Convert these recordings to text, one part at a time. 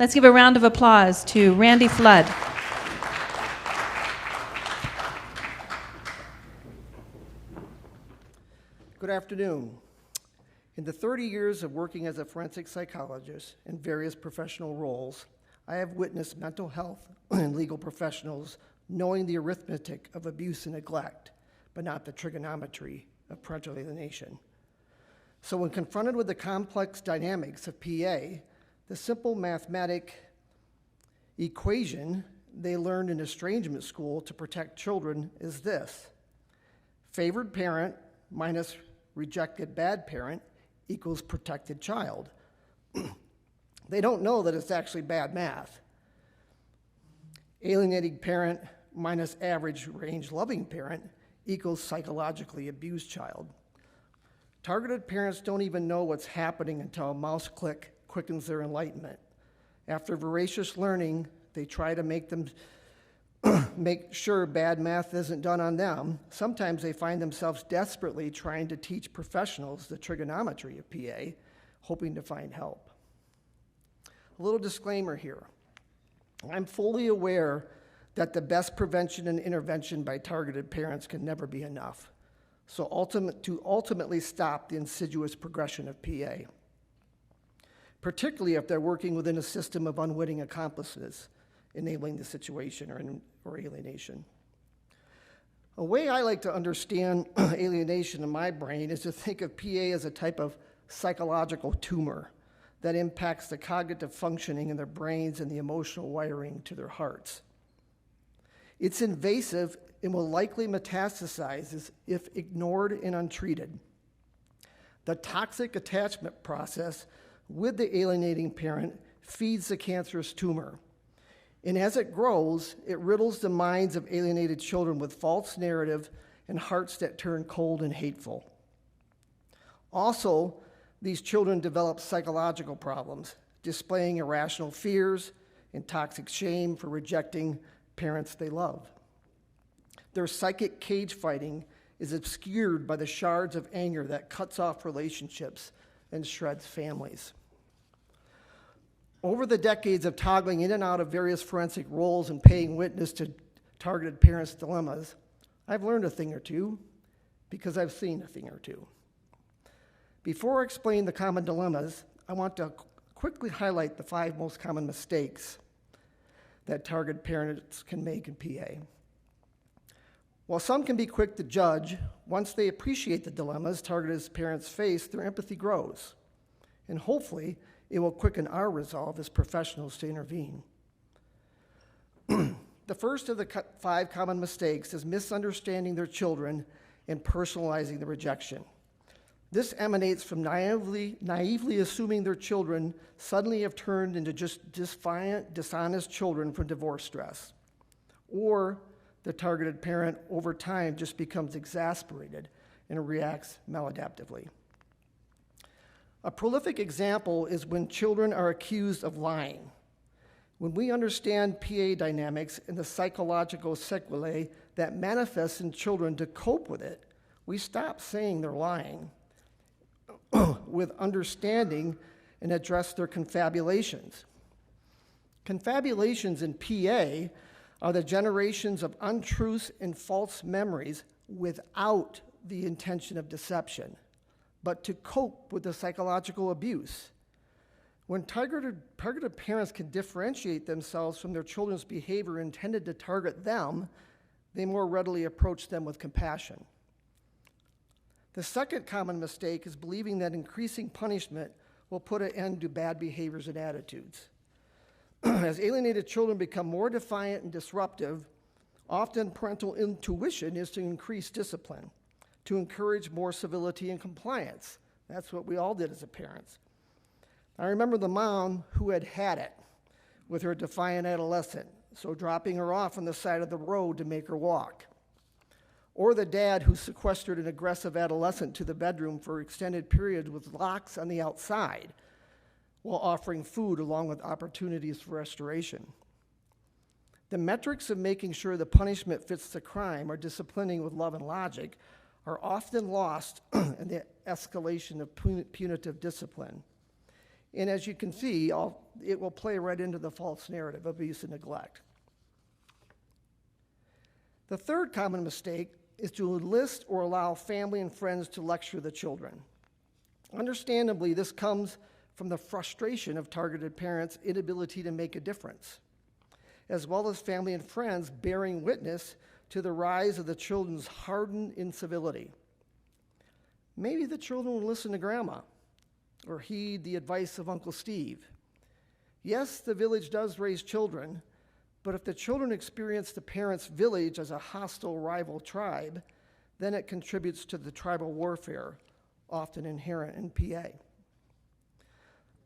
Let's give a round of applause to Randy Flood. Good afternoon. In the 30 years of working as a forensic psychologist in various professional roles, I have witnessed mental health and legal professionals knowing the arithmetic of abuse and neglect, but not the trigonometry of parental alienation. So when confronted with the complex dynamics of PA, the simple mathematic equation they learned in estrangement school to protect children is this: favored parent minus rejected bad parent equals protected child. They don't know that it's actually bad math. Alienating parent minus average range loving parent equals psychologically abused child. Targeted parents don't even know what's happening until a mouse click quickens their enlightenment. After voracious learning, they try to make sure bad math isn't done on them. Sometimes they find themselves desperately trying to teach professionals the trigonometry of PA, hoping to find help. A little disclaimer here. I'm fully aware that the best prevention and intervention by targeted parents can never be enough, so ultimately stop the insidious progression of PA, particularly if they're working within a system of unwitting accomplices enabling the situation or alienation. A way I like to understand alienation in my brain is to think of PA as a type of psychological tumor that impacts the cognitive functioning in their brains and the emotional wiring to their hearts. It's invasive and will likely metastasize if ignored and untreated. The toxic attachment process with the alienating parent feeds the cancerous tumor. And as it grows, it riddles the minds of alienated children with false narrative and hearts that turn cold and hateful. Also, these children develop psychological problems, displaying irrational fears and toxic shame for rejecting parents they love. Their psychic cage fighting is obscured by the shards of anger that cuts off relationships and shreds families. Over the decades of toggling in and out of various forensic roles and paying witness to targeted parents' dilemmas, I've learned a thing or two because I've seen a thing or two. Before I explain the common dilemmas, I want to quickly highlight the 5 most common mistakes that targeted parents can make in PA. While some can be quick to judge, once they appreciate the dilemmas targeted parents face, their empathy grows, and hopefully it will quicken our resolve as professionals to intervene. The first of the 5 common mistakes is misunderstanding their children and personalizing the rejection. This emanates from naively assuming their children suddenly have turned into just defiant, dishonest children from divorce stress. Or the targeted parent over time just becomes exasperated and reacts maladaptively. A prolific example is when children are accused of lying. When we understand PA dynamics and the psychological sequelae that manifests in children to cope with it, we stop saying they're lying with understanding and address their confabulations. Confabulations in PA are the generations of untruths and false memories without the intention of deception, but to cope with the psychological abuse. When targeted parents can differentiate themselves from their children's behavior intended to target them, they more readily approach them with compassion. The second common mistake is believing that increasing punishment will put an end to bad behaviors and attitudes. As alienated children become more defiant and disruptive, often parental intuition is to increase discipline, to encourage more civility and compliance. That's what we all did as parents. I remember the mom who had it with her defiant adolescent, so dropping her off on the side of the road to make her walk. Or the dad who sequestered an aggressive adolescent to the bedroom for extended periods with locks on the outside while offering food along with opportunities for restoration. The metrics of making sure the punishment fits the crime or disciplining with love and logic are often lost in the escalation of punitive discipline. And as you can see, it will play right into the false narrative of abuse and neglect. The third common mistake is to enlist or allow family and friends to lecture the children. Understandably, this comes from the frustration of targeted parents' inability to make a difference, as well as family and friends bearing witness to the rise of the children's hardened incivility. Maybe the children will listen to grandma or heed the advice of Uncle Steve. Yes, the village does raise children, but if the children experience the parents' village as a hostile rival tribe, then it contributes to the tribal warfare, often inherent in PA.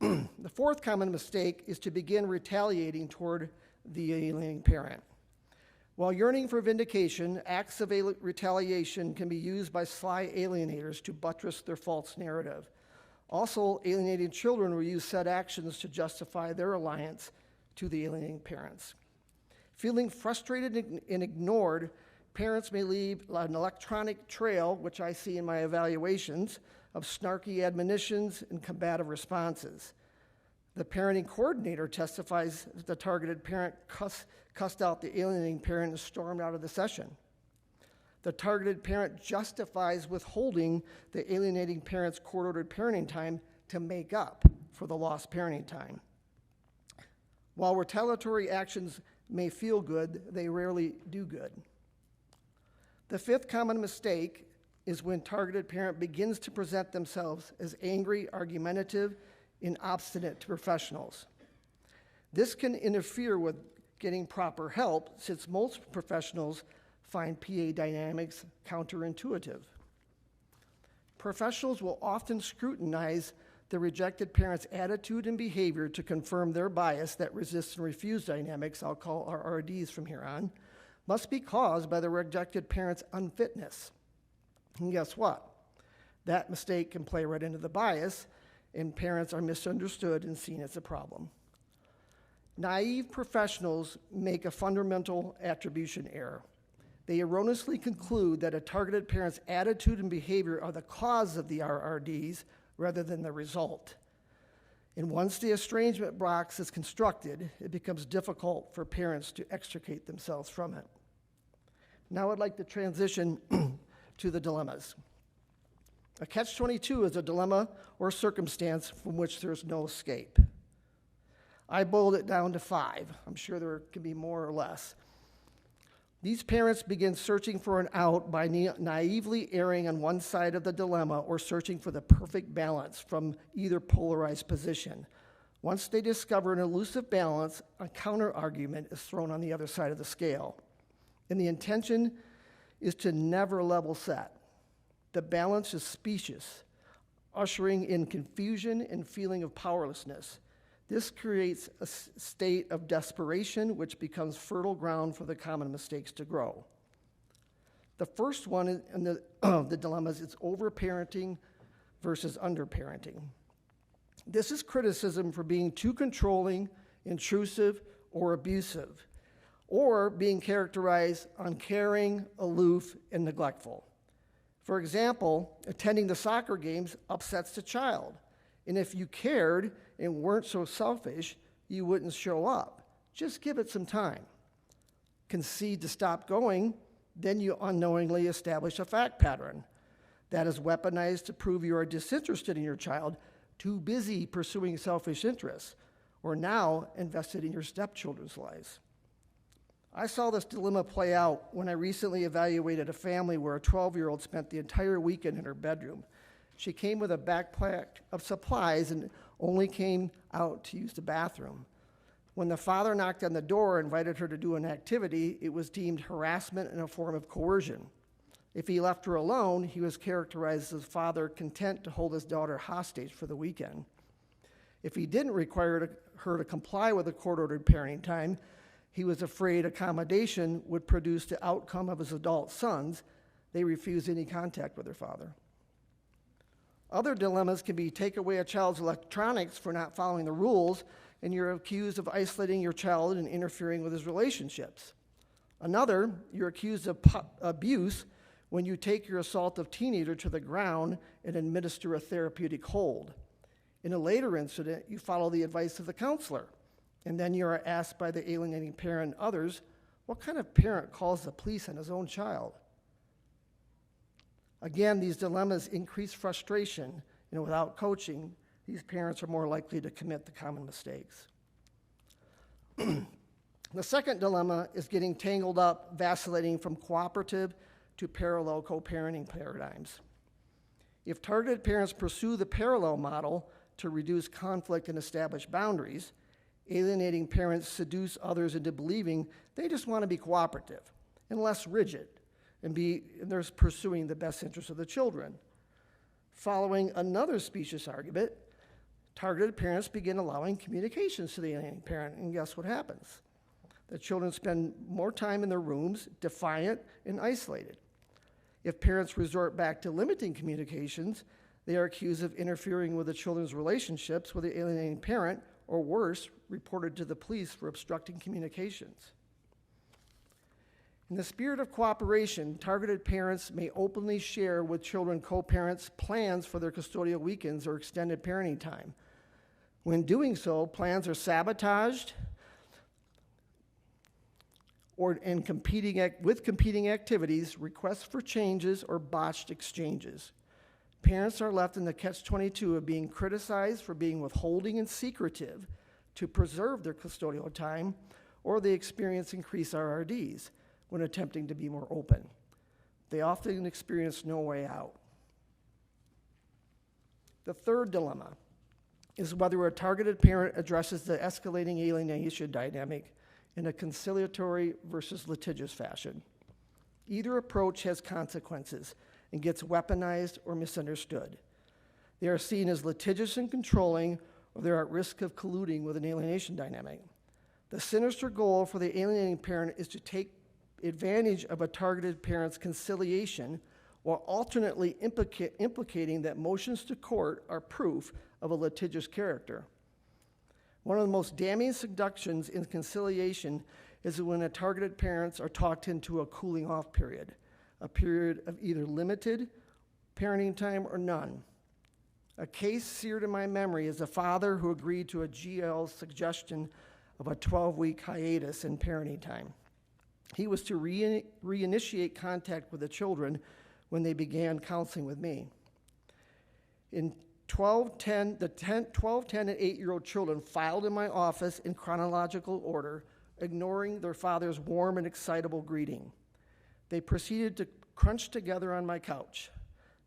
The fourth common mistake is to begin retaliating toward the alienating parent. While yearning for vindication, acts of retaliation can be used by sly alienators to buttress their false narrative. Also, alienating children will use said actions to justify their alliance to the alienating parents. Feeling frustrated and ignored, parents may leave an electronic trail, which I see in my evaluations, of snarky admonitions and combative responses. The parenting coordinator testifies that the targeted parent cussed out the alienating parent and stormed out of the session. The targeted parent justifies withholding the alienating parent's court-ordered parenting time to make up for the lost parenting time. While retaliatory actions may feel good, they rarely do good. The fifth common mistake is when targeted parent begins to present themselves as angry, argumentative, and obstinate to professionals. This can interfere with getting proper help, since most professionals find PA dynamics counterintuitive. Professionals will often scrutinize the rejected parent's attitude and behavior to confirm their bias that resist and refuse dynamics, I'll call our RDs from here on, must be caused by the rejected parent's unfitness. And guess what? That mistake can play right into the bias, and parents are misunderstood and seen as a problem. Naive professionals make a fundamental attribution error. They erroneously conclude that a targeted parent's attitude and behavior are the cause of the RRDs rather than the result. And once the estrangement box is constructed, it becomes difficult for parents to extricate themselves from it. Now I'd like to transition to the dilemmas. A catch-22 is a dilemma or circumstance from which there's no escape. I boiled it down to 5. I'm sure there can be more or less. These parents begin searching for an out by naively erring on one side of the dilemma or searching for the perfect balance from either polarized position. Once they discover an elusive balance, a counter-argument is thrown on the other side of the scale. And the intention is to never level set. The balance is specious, ushering in confusion and feeling of powerlessness. This creates a state of desperation, which becomes fertile ground for the common mistakes to grow. The first one in the dilemmas is overparenting versus underparenting. This is criticism for being too controlling, intrusive, or abusive, or being characterized uncaring, aloof, and neglectful. For example, attending the soccer games upsets the child. And if you cared and weren't so selfish, you wouldn't show up. Just give it some time. Concede to stop going, then you unknowingly establish a fact pattern that is weaponized to prove you are disinterested in your child, too busy pursuing selfish interests, or now invested in your stepchildren's lives. I saw this dilemma play out when I recently evaluated a family where a 12-year-old spent the entire weekend in her bedroom. She came with a backpack of supplies and only came out to use the bathroom. When the father knocked on the door and invited her to do an activity, it was deemed harassment and a form of coercion. If he left her alone, he was characterized as a father content to hold his daughter hostage for the weekend. If he didn't require her to comply with a court-ordered parenting time, he was afraid accommodation would produce the outcome of his adult sons. They refused any contact with their father. Other dilemmas can be take away a child's electronics for not following the rules, and you're accused of isolating your child and interfering with his relationships. Another, you're accused of abuse when you take your assaultive teenager to the ground and administer a therapeutic hold. In a later incident, you follow the advice of the counselor, and then you are asked by the alienating parent and others, what kind of parent calls the police on his own child? Again, these dilemmas increase frustration, and without coaching, these parents are more likely to commit the common mistakes. The second dilemma is getting tangled up, vacillating from cooperative to parallel co-parenting paradigms. If targeted parents pursue the parallel model to reduce conflict and establish boundaries, alienating parents seduce others into believing they just want to be cooperative and less rigid, and they're pursuing the best interests of the children. Following another specious argument, targeted parents begin allowing communications to the alienating parent, and guess what happens? The children spend more time in their rooms, defiant and isolated. If parents resort back to limiting communications, they are accused of interfering with the children's relationships with the alienating parent, or worse, reported to the police for obstructing communications. In the spirit of cooperation, targeted parents may openly share with children co-parents plans for their custodial weekends or extended parenting time. When doing so, plans are sabotaged with competing activities, requests for changes, or botched exchanges. Parents are left in the catch-22 of being criticized for being withholding and secretive to preserve their custodial time, or they experience increased RRDs when attempting to be more open. They often experience no way out. The third dilemma is whether a targeted parent addresses the escalating alienation dynamic in a conciliatory versus litigious fashion. Either approach has consequences and gets weaponized or misunderstood. They are seen as litigious and controlling, or they're at risk of colluding with an alienation dynamic. The sinister goal for the alienating parent is to take advantage of a targeted parent's conciliation, while alternately implicating that motions to court are proof of a litigious character. One of the most damning seductions in conciliation is when targeted parents are talked into a cooling off period, a period of either limited parenting time or none. A case seared in my memory is a father who agreed to a GL's suggestion of a 12-week hiatus in parenting time. He was to reinitiate contact with the children when they began counseling with me. In 12, 10, and 8-year-old children filed in my office in chronological order, ignoring their father's warm and excitable greeting. They proceeded to crunch together on my couch.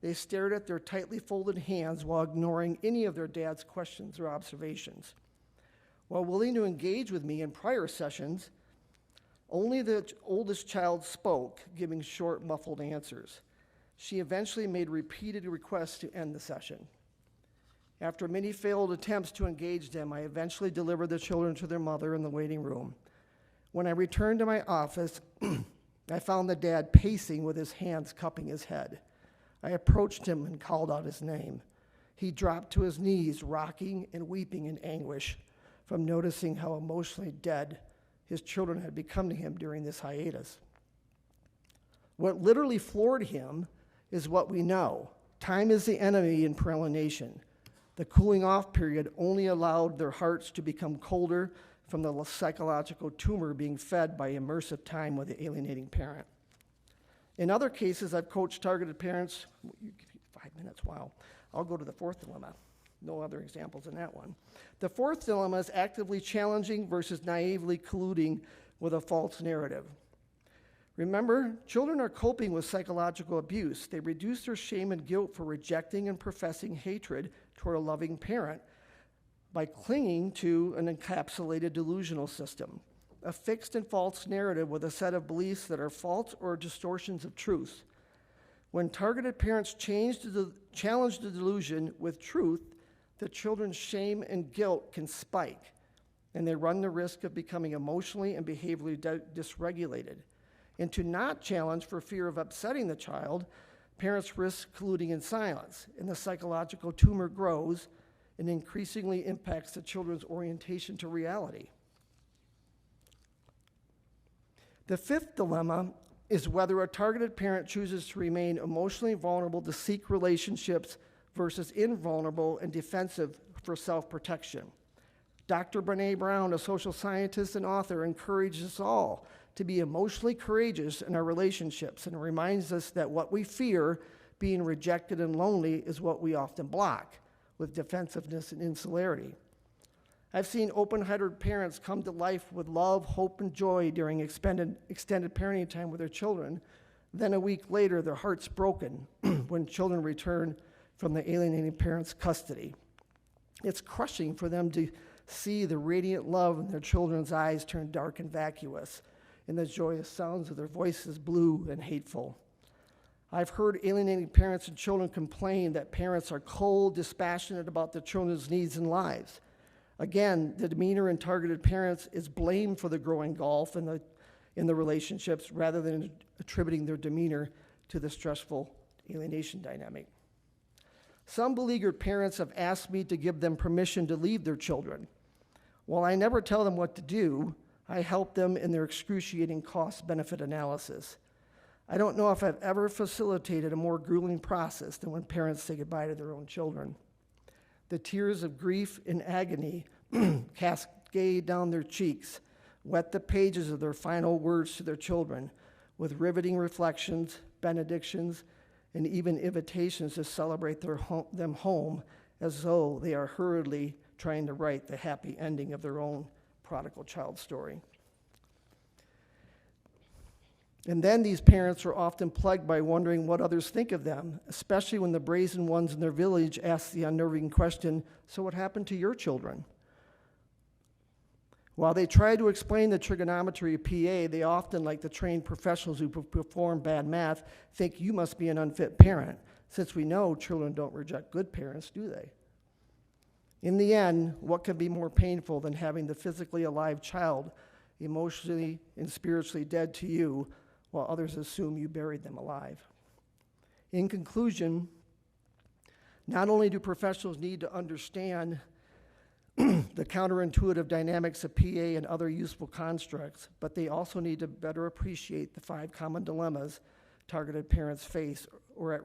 They stared at their tightly folded hands while ignoring any of their dad's questions or observations. While willing to engage with me in prior sessions, only the oldest child spoke, giving short, muffled answers. She eventually made repeated requests to end the session. After many failed attempts to engage them, I eventually delivered the children to their mother in the waiting room. When I returned to my office, I found the dad pacing with his hands cupping his head. I approached him and called out his name. He dropped to his knees, rocking and weeping in anguish from noticing how emotionally dead his children had become to him during this hiatus. What literally floored him is what we know. Time is the enemy in parental alienation. The cooling off period only allowed their hearts to become colder from the psychological tumor being fed by immersive time with the alienating parent. In other cases, I've coached targeted parents. 5 minutes, wow. I'll go to the fourth dilemma. No other examples in that one. The fourth dilemma is actively challenging versus naively colluding with a false narrative. Remember, children are coping with psychological abuse. They reduce their shame and guilt for rejecting and professing hatred toward a loving parent by clinging to an encapsulated delusional system, a fixed and false narrative with a set of beliefs that are false or distortions of truth. When targeted parents challenge the delusion with truth, the children's shame and guilt can spike, and they run the risk of becoming emotionally and behaviorally dysregulated. And to not challenge for fear of upsetting the child, parents risk colluding in silence, and the psychological tumor grows and increasingly impacts the children's orientation to reality. The fifth dilemma is whether a targeted parent chooses to remain emotionally vulnerable to seek relationships versus invulnerable and defensive for self-protection. Dr. Brené Brown, a social scientist and author, encourages us all to be emotionally courageous in our relationships and reminds us that what we fear, being rejected and lonely, is what we often block with defensiveness and insularity. I've seen open-hearted parents come to life with love, hope, and joy during extended parenting time with their children. Then a week later, their heart's broken when children return from the alienating parent's custody. It's crushing for them to see the radiant love in their children's eyes turn dark and vacuous, and the joyous sounds of their voices blue and hateful. I've heard alienating parents and children complain that parents are cold, dispassionate about their children's needs and lives. Again, the demeanor in targeted parents is blamed for the growing gulf in the relationships rather than attributing their demeanor to the stressful alienation dynamic. Some beleaguered parents have asked me to give them permission to leave their children. While I never tell them what to do, I help them in their excruciating cost-benefit analysis. I don't know if I've ever facilitated a more grueling process than when parents say goodbye to their own children. The tears of grief and agony cascade down their cheeks, wet the pages of their final words to their children with riveting reflections, benedictions, and even invitations to celebrate them home as though they are hurriedly trying to write the happy ending of their own prodigal child story. And then these parents are often plagued by wondering what others think of them, especially when the brazen ones in their village ask the unnerving question, "So what happened to your children?" While they try to explain the trigonometry of PA, they often, like the trained professionals who perform bad math, think you must be an unfit parent, since we know children don't reject good parents, do they? In the end, what could be more painful than having the physically alive child emotionally and spiritually dead to you, while others assume you buried them alive? In conclusion, not only do professionals need to understand the counterintuitive dynamics of PA and other useful constructs, but they also need to better appreciate the 5 common dilemmas targeted parents face or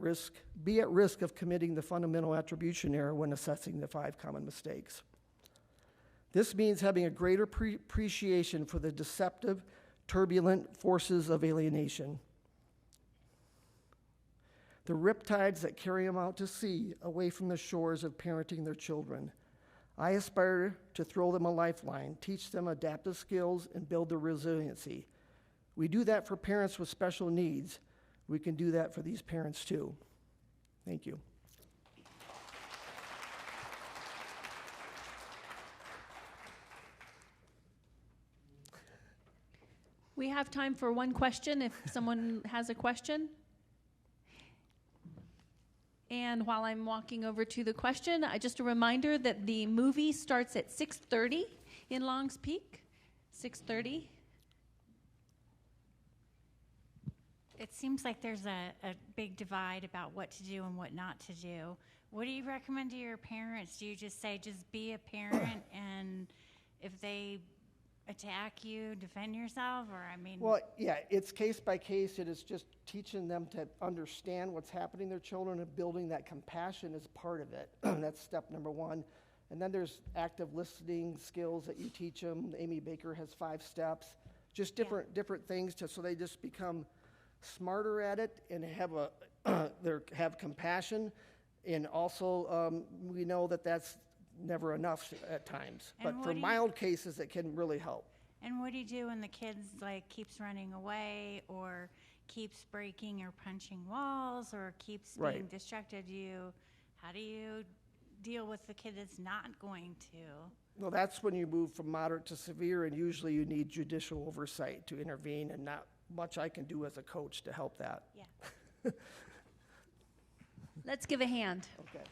be at risk of committing the fundamental attribution error when assessing the 5 common mistakes. This means having a greater appreciation for the deceptive, turbulent forces of alienation. The riptides that carry them out to sea, away from the shores of parenting their children. I aspire to throw them a lifeline, teach them adaptive skills, and build their resiliency. We do that for parents with special needs. We can do that for these parents too. Thank you. We have time for one question if someone has a question. And while I'm walking over to the question, just a reminder that the movie starts at 6:30 in Longs Peak, 6:30. It seems like there's a big divide about what to do and what not to do. What do you recommend to your parents? Do you just say, just be a parent, and if they attack you, defend yourself? Or, I mean... Well, yeah, it's case by case. It is just teaching them to understand what's happening to their children and building that compassion is part of it. That's step number 1. And then there's active listening skills that you teach them. Amy Baker has 5 steps. Just different things so they just become smarter at it and have compassion. And also, we know that that's never enough at times. And but for mild cases, it can really help. And what do you do when the kid keeps running away or keeps breaking or punching walls or keeps being distracted? How do you deal with the kid that's not going to? Well, that's when you move from moderate to severe, and usually you need judicial oversight to intervene, and not much I can do as a coach to help that. Yeah. Let's give a hand. Okay.